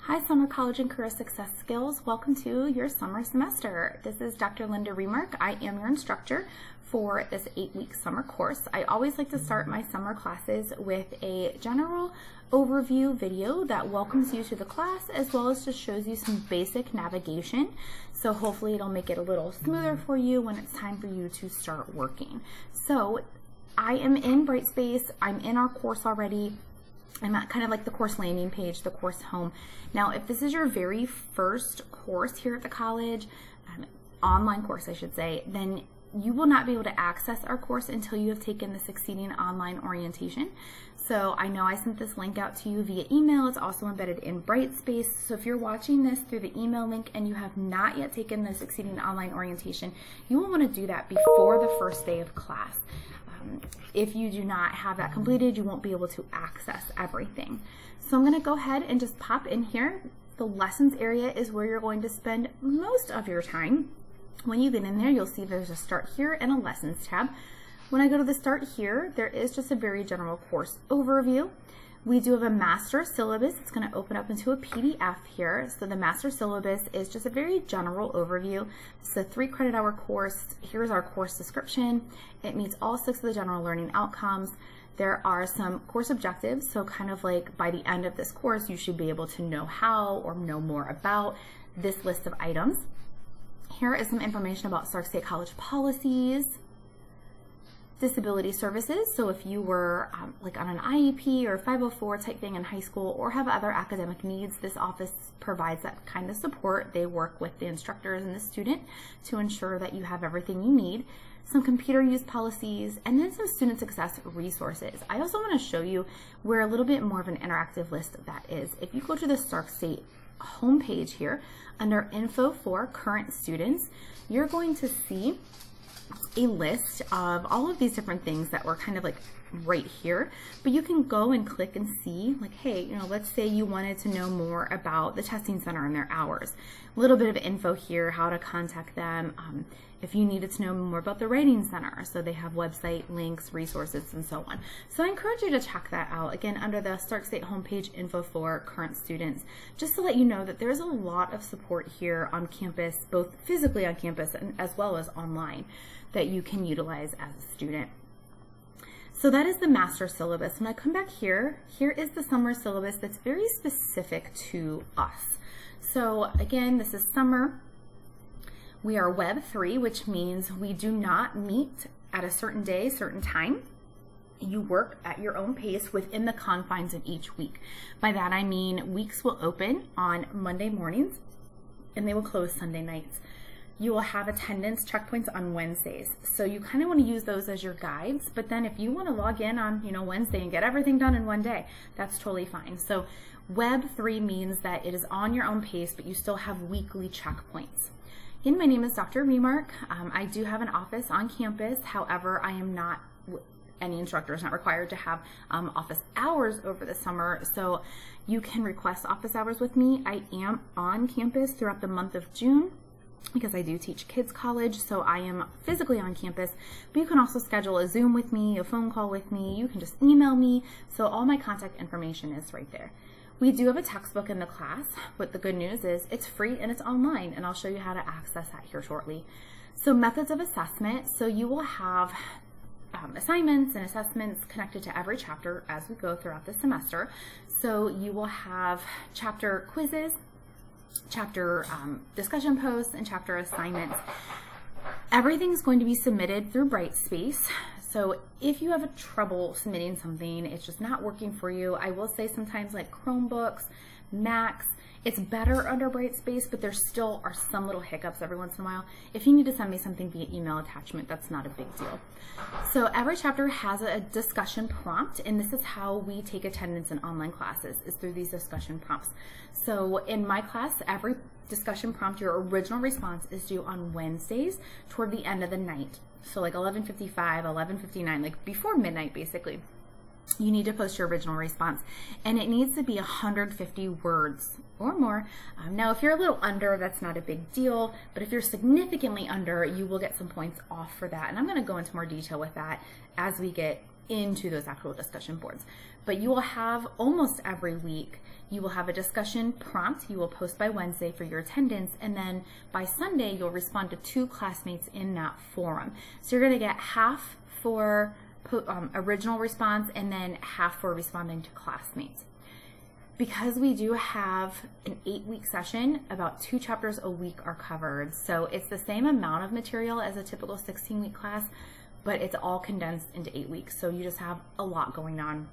Hi, Summer College and Career Success Skills. Welcome to your summer semester. This is Dr. Linda Remark. I am your instructor for this 8-week summer course. I always like to start my summer classes with a general overview video that welcomes you to the class as well as just shows you some basic navigation. So hopefully it'll make it a little smoother for you when it's time for you to start working. So I am in Brightspace. I'm in our course already. I'm at kind of like the course landing page, the course home. Now, if this is your very first course here at the college, online course I should say, then you will not be able to access our course until you have taken the Succeeding Online Orientation. So I know I sent this link out to you via email. It's also embedded in Brightspace. So if you're watching this through the email link and you have not yet taken the Succeeding Online Orientation, you will want to do that before the first day of class. If you do not have that completed, you won't be able to access everything. So I'm going to go ahead and just pop in here. The lessons area is where you're going to spend most of your time. When you get in there, you'll see there's a start here and a lessons tab. When I go to the start here, there is just a very general course overview. We do have a master syllabus. It's going to open up into a PDF here. So the master syllabus is just a very general overview. It's a 3 credit hour course. Here's our course description. It meets all 6 of the general learning outcomes. There are some course objectives. So kind of like by the end of this course, you should be able to know how or know more about this list of items. Here is some information about Stark State College policies. Disability services, so if you were like on an IEP or 504 type thing in high school or have other academic needs, this office provides that kind of support. They work with the instructors and the student to ensure that you have everything you need. Some computer use policies, and then some student success resources. I also want to show you where a little bit more of an interactive list of that is. If you go to the Stark State homepage here, under Info for Current Students, you're going to see a list of all of these different things that were kind of like right here, but you can go and click and see like, hey, let's say you wanted to know more about the testing center and their hours. A little bit of info here, how to contact them. If you needed to know more about the writing center, so they have website links, resources, and so on. So I encourage you to check that out. Again, under the Stark State homepage, Info for Current Students, just to let you know that there's a lot of support here on campus, both physically on campus and as well as online, that you can utilize as a student. So that is the master syllabus. When I come back here, here is the summer syllabus that's very specific to us. So again, this is summer. We are Web 3, which means we do not meet at a certain day, certain time. You work at your own pace within the confines of each week. By that I mean weeks will open on Monday mornings and they will close Sunday nights. You will have attendance checkpoints on Wednesdays. So you kind of want to use those as your guides, but then if you want to log in on Wednesday and get everything done in one day, that's totally fine. So Web 3 means that it is on your own pace, but you still have weekly checkpoints. Again, my name is Dr. Remark. I do have an office on campus. However, I am not, any instructor is not required to have office hours over the summer. So you can request office hours with me. I am on campus throughout the month of June, because I do teach kids college, so I am physically on campus, but you can also schedule a Zoom with me, a phone call with me, you can just email me, so all my contact information is right there. We do have a textbook in the class, but the good news is it's free and it's online, and I'll show you how to access that here shortly. So methods of assessment, so you will have assignments and assessments connected to every chapter as we go throughout the semester. So you will have chapter quizzes, chapter discussion posts, and chapter assignments. Everything's going to be submitted through Brightspace. So if you have trouble submitting something, it's just not working for you, I will say sometimes like Chromebooks, Macs, it's better under Brightspace, but there still are some little hiccups every once in a while. If you need to send me something via email attachment, that's not a big deal. So every chapter has a discussion prompt, and this is how we take attendance in online classes, is through these discussion prompts. So in my class, every discussion prompt, your original response is due on Wednesdays toward the end of the night. So like 11:55, 11:59, like before midnight basically. You need to post your original response, and it needs to be 150 words or more. Now, if you're a little under, that's not a big deal, but if you're significantly under, you will get some points off for that, and I'm going to go into more detail with that as we get into those actual discussion boards. But you will have almost every week, you will have a discussion prompt you will post by Wednesday for your attendance, and then by Sunday you'll respond to 2 classmates in that forum. So you're going to get half for original response and then half for responding to classmates. Because we do have an 8-week session, about 2 chapters a week are covered. So it's the same amount of material as a typical 16-week class, but it's all condensed into 8 weeks. So you just have a lot going on.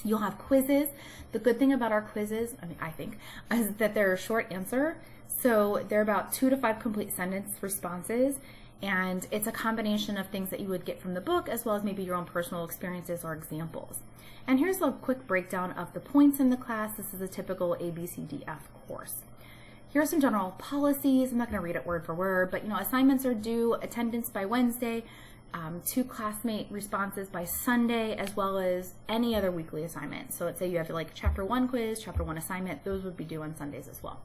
You'll have quizzes. The good thing about our quizzes, I think, is that they're a short answer. So they're about 2 to 5 complete sentence responses. And it's a combination of things that you would get from the book, as well as maybe your own personal experiences or examples. And here's a quick breakdown of the points in the class. This is a typical ABCDF course. Here are some general policies. I'm not going to read it word for word, but assignments are due, attendance by Wednesday, 2 classmate responses by Sunday, as well as any other weekly assignment. So let's say you have like chapter 1 quiz, chapter 1 assignment, those would be due on Sundays as well.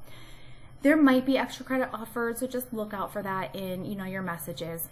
There might be extra credit offered, so just look out for that in your messages.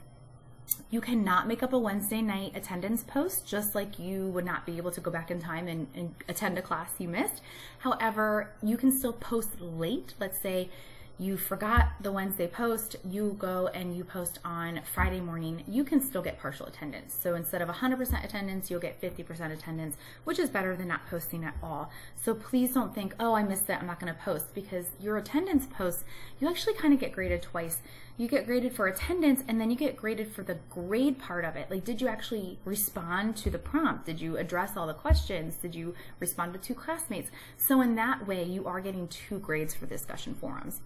You cannot make up a Wednesday night attendance post, just like you would not be able to go back in time and attend a class you missed. However, you can still post late. Let's say you forgot the Wednesday post, you go and you post on Friday morning, you can still get partial attendance. So instead of 100% attendance, you'll get 50% attendance, which is better than not posting at all. So please don't think, oh, I missed it, I'm not going to post, because your attendance posts, you actually kind of get graded twice. You get graded for attendance, and then you get graded for the grade part of it. Like, did you actually respond to the prompt? Did you address all the questions? Did you respond to 2 classmates? So in that way, you are getting 2 grades for discussion forums.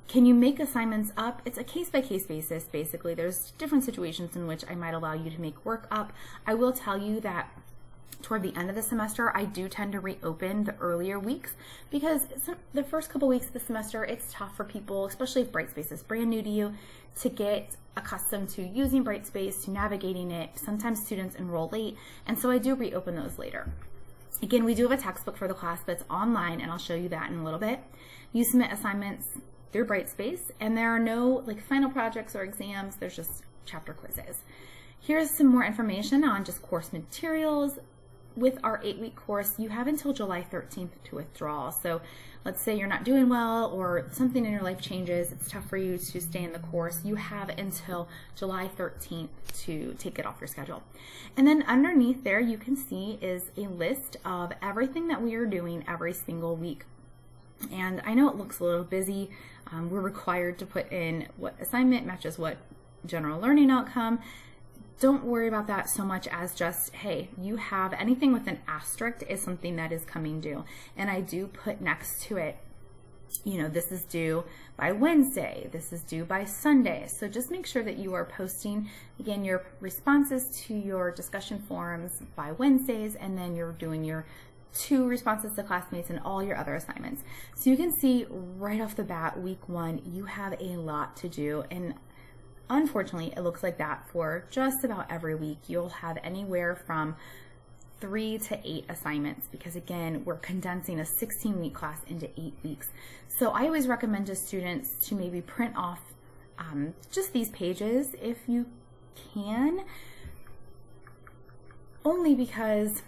Can you make assignments up? It's a case-by-case basis, basically. There's different situations in which I might allow you to make work up. I will tell you that toward the end of the semester, I do tend to reopen the earlier weeks, because the first couple weeks of the semester, it's tough for people, especially if Brightspace is brand new to you, to get accustomed to using Brightspace, to navigating it. Sometimes students enroll late, and so I do reopen those later. Again, we do have a textbook for the class that's online, and I'll show you that in a little bit. You submit assignments through Brightspace, and there are no final projects or exams, there's just chapter quizzes. Here's some more information on just course materials. With our 8-week course, you have until July 13th to withdraw. So let's say you're not doing well or something in your life changes, it's tough for you to stay in the course, you have until July 13th to take it off your schedule. And then underneath there, you can see is a list of everything that we are doing every single week. And I know it looks a little busy. We're required to put in what assignment matches what general learning outcome. Don't worry about that so much as just, hey, you have anything with an asterisk is something that is coming due. And I do put next to it, this is due by Wednesday, this is due by Sunday. So just make sure that you are posting, again, your responses to your discussion forums by Wednesdays, and then you're doing your 2 responses to classmates and all your other assignments. So you can see right off the bat, week 1, you have a lot to do. And unfortunately, it looks like that for just about every week. You'll have anywhere from 3 to 8 assignments, because again, we're condensing a 16-week class into 8 weeks. So I always recommend to students to maybe print off just these pages if you can, only because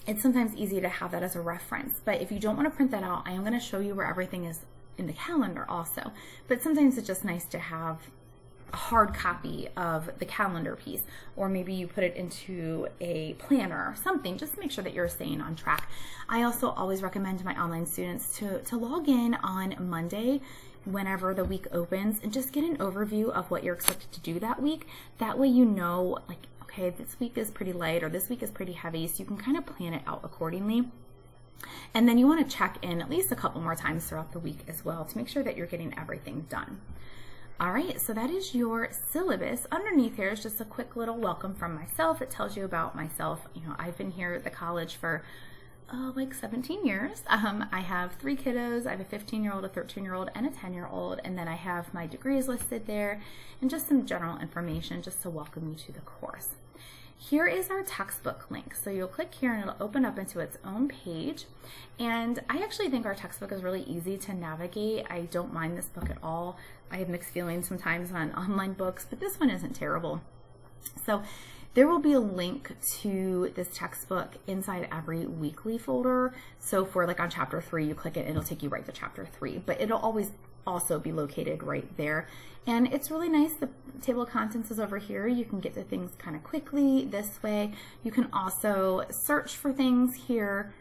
it's sometimes easy to have that as a reference. But if you don't want to print that out, I am going to show you where everything is in the calendar also. But sometimes it's just nice to have a hard copy of the calendar piece, or maybe you put it into a planner or something, just to make sure that you're staying on track. I also always recommend to my online students to log in on Monday whenever the week opens and just get an overview of what you're expected to do that week. That way you know, like, okay, this week is pretty light or this week is pretty heavy, so you can kind of plan it out accordingly. And then you want to check in at least a couple more times throughout the week as well to make sure that you're getting everything done. All right, so that is your syllabus. Underneath here is just a quick little welcome from myself. It tells you about myself. I've been here at the college for like 17 years. I have 3 kiddos. I have a 15-year-old, a 13-year-old, and a 10-year-old. And then I have my degrees listed there and just some general information just to welcome you to the course. Here is our textbook link. So you'll click here and it'll open up into its own page. And I actually think our textbook is really easy to navigate. I don't mind this book at all. I have mixed feelings sometimes on online books, but this one isn't terrible. So There will be a link to this textbook inside every weekly folder. So for like on chapter 3, you click it, it'll take you right to chapter 3, but it'll always also be located right there. And it's really nice. The table of contents is over here. You can get to things kind of quickly this way. You can also search for things here.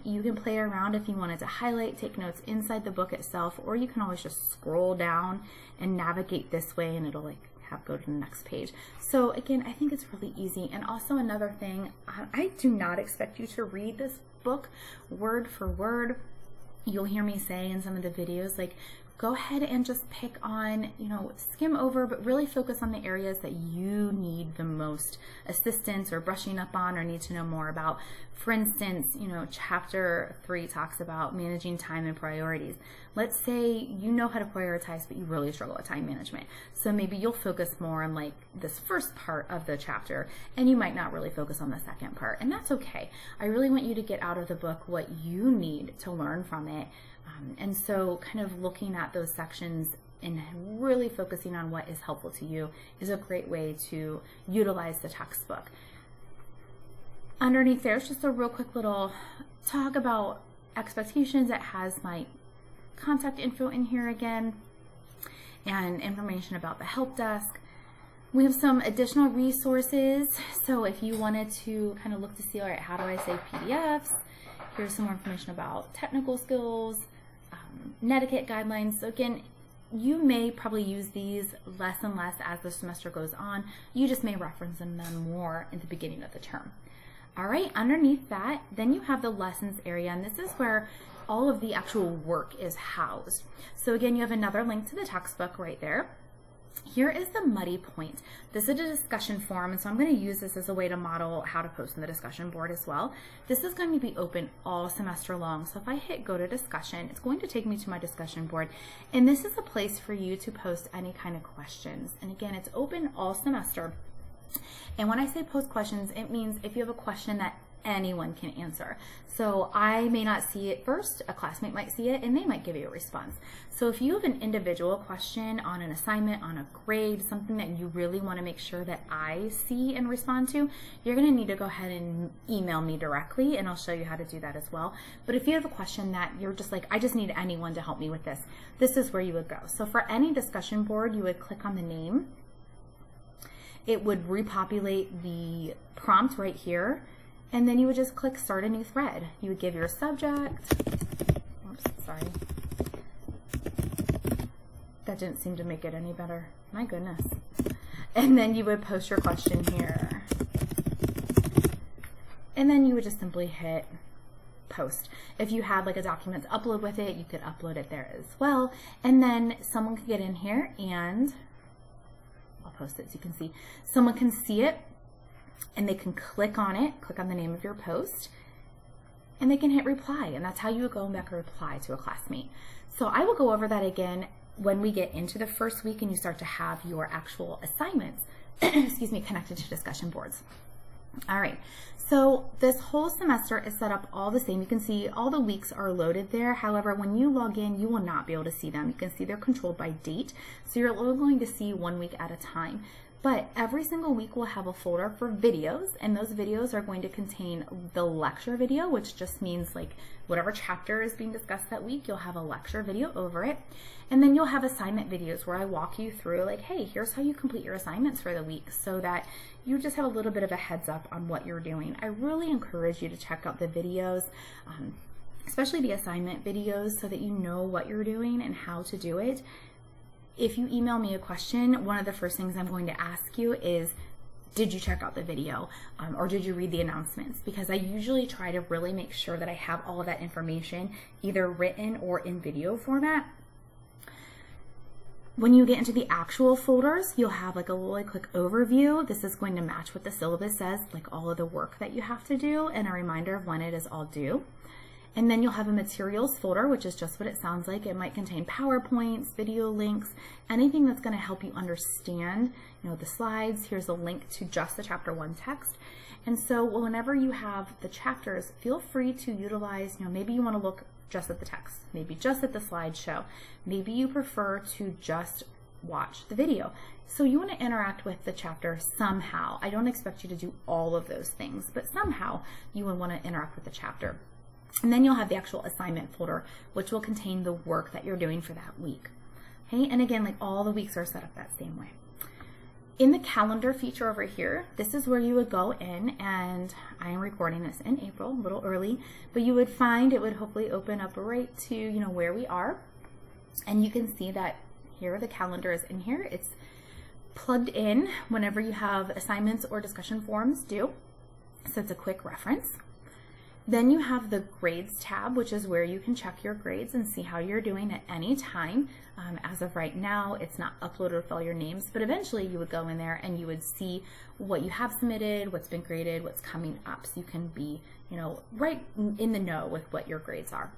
You can play around if you wanted to highlight, take notes inside the book itself, or you can always just scroll down and navigate this way and it'll like go to the next page. So again, I think it's really easy. And also another thing, I do not expect you to read this book word for word. You'll hear me say in some of the videos, like, go ahead and just pick on, skim over, but really focus on the areas that you need the most assistance or brushing up on or need to know more about. For instance, chapter 3 talks about managing time and priorities. Let's say you know how to prioritize, but you really struggle with time management. So maybe you'll focus more on like this first part of the chapter, and you might not really focus on the second part, and that's okay. I really want you to get out of the book what you need to learn from it. And so kind of looking at those sections and really focusing on what is helpful to you is a great way to utilize the textbook. Underneath there's just a real quick little talk about expectations. It has my contact info in here again and information about the help desk. We have some additional resources. So if you wanted to kind of look to see, all right, how do I save PDFs? Here's some more information about technical skills, netiquette guidelines. So again, you may probably use these less and less as the semester goes on. You just may reference them more in the beginning of the term. All right, underneath that, then you have the lessons area, and this is where all of the actual work is housed. So again, you have another link to the textbook right there. Here is the muddy point. This is a discussion forum, and so I'm going to use this as a way to model how to post in the discussion board as well. This is going to be open all semester long. So if I hit go to discussion, it's going to take me to my discussion board. And this is a place for you to post any kind of questions. And again, it's open all semester. And when I say post questions, it means if you have a question that anyone can answer. So I may not see it first, a classmate might see it, and they might give you a response. So if you have an individual question on an assignment, on a grade, something that you really want to make sure that I see and respond to, you're going to need to go ahead and email me directly, and I'll show you how to do that as well. But if you have a question that you're just like, I just need anyone to help me with this, this is where you would go. So for any discussion board, you would click on the name. It would repopulate the prompt right here. And then you would just click start a new thread. You would give your subject. Oops, sorry. That didn't seem to make it any better. My goodness. And then you would post your question here. And then you would just simply hit post. If you had like a document to upload with it, you could upload it there as well. And then someone could get in here and I'll post it so you can see. Someone can see it. And they can click on it, click on the name of your post, and they can hit reply. And that's how you would go back and reply to a classmate. So I will go over that again when we get into the first week and you start to have your actual assignments, excuse me, connected to discussion boards. All right, so this whole semester is set up all the same. You can see all the weeks are loaded there. However, when you log in, you will not be able to see them. You can see they're controlled by date. So you're only going to see 1 week at a time. But every single week we'll have a folder for videos, and those videos are going to contain the lecture video, which just means like whatever chapter is being discussed that week, you'll have a lecture video over it. And then you'll have assignment videos where I walk you through like, hey, here's how you complete your assignments for the week, so that you just have a little bit of a heads up on what you're doing. I really encourage you to check out the videos, especially the assignment videos, so that you know what you're doing and how to do it. If you email me a question, one of the first things I'm going to ask you is, did you check out the video or did you read the announcements? Because I usually try to really make sure that I have all of that information either written or in video format. When you get into the actual folders, you'll have like a really quick overview. This is going to match what the syllabus says, like all of the work that you have to do and a reminder of when it is all due. And then you'll have a materials folder, which is just what it sounds like. It might contain PowerPoints, video links, anything that's going to help you understand, the slides. Here's a link to just the chapter 1 text. And so whenever you have the chapters, feel free to utilize, maybe you want to look just at the text, maybe just at the slideshow. Maybe you prefer to just watch the video. So you want to interact with the chapter somehow. I don't expect you to do all of those things, but somehow you would want to interact with the chapter. And then you'll have the actual assignment folder, which will contain the work that you're doing for that week. Okay, and again, like all the weeks are set up that same way. In the calendar feature over here, this is where you would go in, and I am recording this in April, a little early, but you would find it would hopefully open up right to, you know, where we are. And you can see that here the calendar is in here. It's plugged in whenever you have assignments or discussion forums due. So it's a quick reference. Then you have the grades tab, which is where you can check your grades and see how you're doing at any time. As of right now, it's not uploaded with all your names, but eventually you would go in there and you would see what you have submitted, what's been graded, what's coming up, so you can be, you know, right in the know with what your grades are.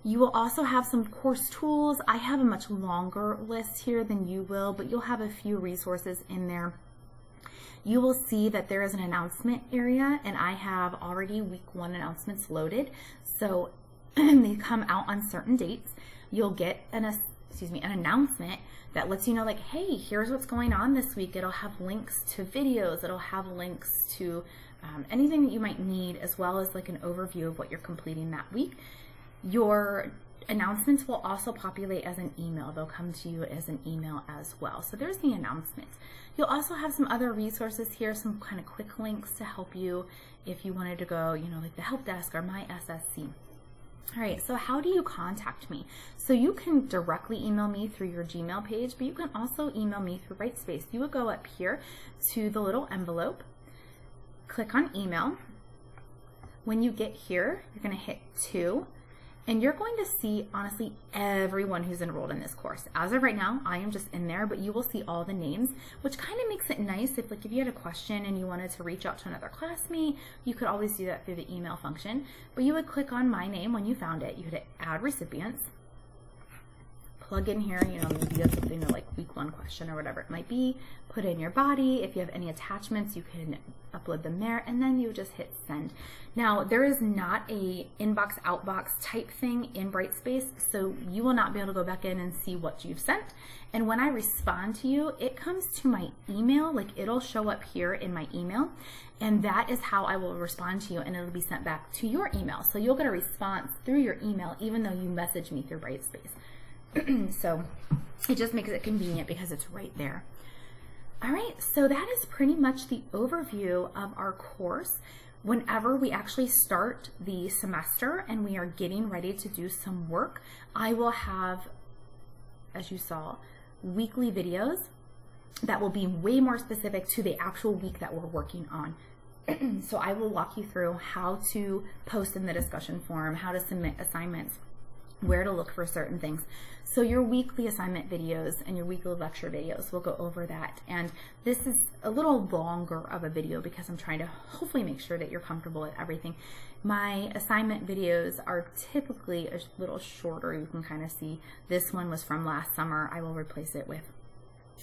You will also have some course tools. I have a much longer list here than you will, but you'll have a few resources in there. You will see that there is an announcement area, and I have already week 1 announcements loaded. So they come out on certain dates. You'll get an announcement that lets you know, like, hey, here's what's going on this week. It'll have links to videos. It'll have links to anything that you might need, as well as like an overview of what you're completing that week. Your announcements will also populate as an email. They'll come to you as an email as well. So there's the announcements. You'll also have some other resources here, some kind of quick links to help you if you wanted to go, you know, like the help desk or my SSC. All right, so how do you contact me? So you can directly email me through your Gmail page, but you can also email me through Brightspace. You would go up here to the little envelope, click on email. When you get here, you're going to hit 2. And you're going to see, honestly, everyone who's enrolled in this course. As of right now, I am just in there, but you will see all the names, which kind of makes it nice if, like, if you had a question and you wanted to reach out to another classmate, you could always do that through the email function. But you would click on my name when you found it. You would hit add recipients, plug in here, you know, maybe you have something to, like, week 1 question or whatever it might be, put in your body. If you have any attachments, you can upload them there, and then you just hit send. Now, there is not a inbox outbox type thing in Brightspace, so you will not be able to go back in and see what you've sent. And when I respond to you, it comes to my email, like it'll show up here in my email, and that is how I will respond to you, and it'll be sent back to your email. So you'll get a response through your email, even though you message me through Brightspace. So it just makes it convenient because it's right there. All right, so that is pretty much the overview of our course. Whenever we actually start the semester and we are getting ready to do some work, I will have, as you saw, weekly videos that will be way more specific to the actual week that we're working on. So I will walk you through how to post in the discussion forum, how to submit assignments, where to look for certain things. So your weekly assignment videos and your weekly lecture videos will go over that. And this is a little longer of a video because I'm trying to hopefully make sure that you're comfortable with everything. My assignment videos are typically a little shorter. You can kind of see this one was from last summer. I will replace it with,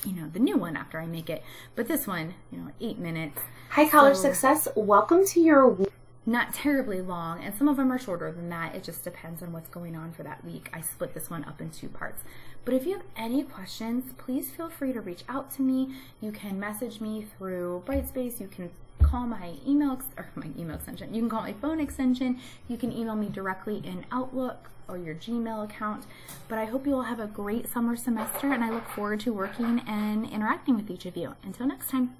you know, the new one after I make it. But this one, you know, 8 minutes. Hi, College Success. Welcome to your not terribly long, and some of them are shorter than that. It just depends on what's going on for that week. I split this one up in 2 parts. But if you have any questions, please feel free to reach out to me. You can message me through Brightspace. You can call my email extension. You can call my phone extension. You can email me directly in Outlook or your Gmail account. But I hope you all have a great summer semester, and I look forward to working and interacting with each of you. Until next time.